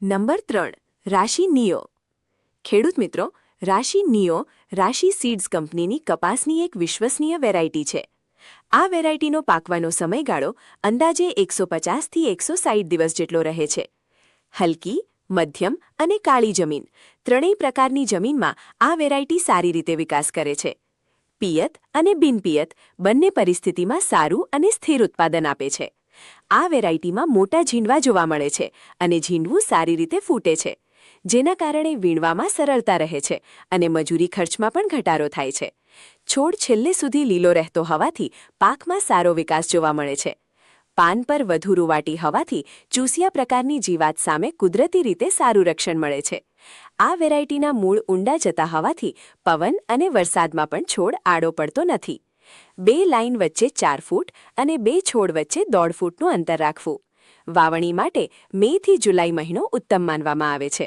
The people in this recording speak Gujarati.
નંબર 3 રાશિ નિયો। ખેડૂત મિત્રો, રાશિ નિયો રાશિ સીડ્સ કંપનીની કપાસની એક વિશ્વસનીય વેરાયટી છે। આ વેરાયટીનો પાકવાનો સમયગાળો અંદાજે 150થી 160 દિવસ જેટલો રહે છે। હલકી, મધ્યમ અને કાળી જમીન ત્રણેય પ્રકારની જમીનમાં આ વેરાયટી સારી રીતે વિકાસ કરે છે। પિયત અને બિનપિયત બંને પરિસ્થિતિમાં સારું અને સ્થિર ઉત્પાદન આપે છે। આ વેરાયટીમાં મોટા ઝીંડવા જોવા મળે છે અને ઝીંડવું સારી રીતે ફૂટે છે, જેના કારણે વીણવામાં સરળતા રહે છે અને મજૂરી ખર્ચમાં પણ ઘટાડો થાય છે। છોડ છેલ્લે સુધી લીલો રહેતો હોવાથી પાકમાં સારો વિકાસ જોવા મળે છે। પાન પર વધુ રૂવાટી હોવાથી ચૂસિયા પ્રકારની જીવાત સામે કુદરતી રીતે સારું રક્ષણ મળે છે। આ વેરાયટીના મૂળ ઊંડા જતા હોવાથી પવન અને વરસાદમાં પણ છોડ આડો પડતો નથી। 2 લાઇન વચ્ચે 4 ફૂટ અને 2 છોડ વચ્ચે 1.5 ફૂટનું અંતર રાખવું। વાવણી માટે મે થી જુલાઈ મહિનો ઉત્તમ માનવામાં આવે છે।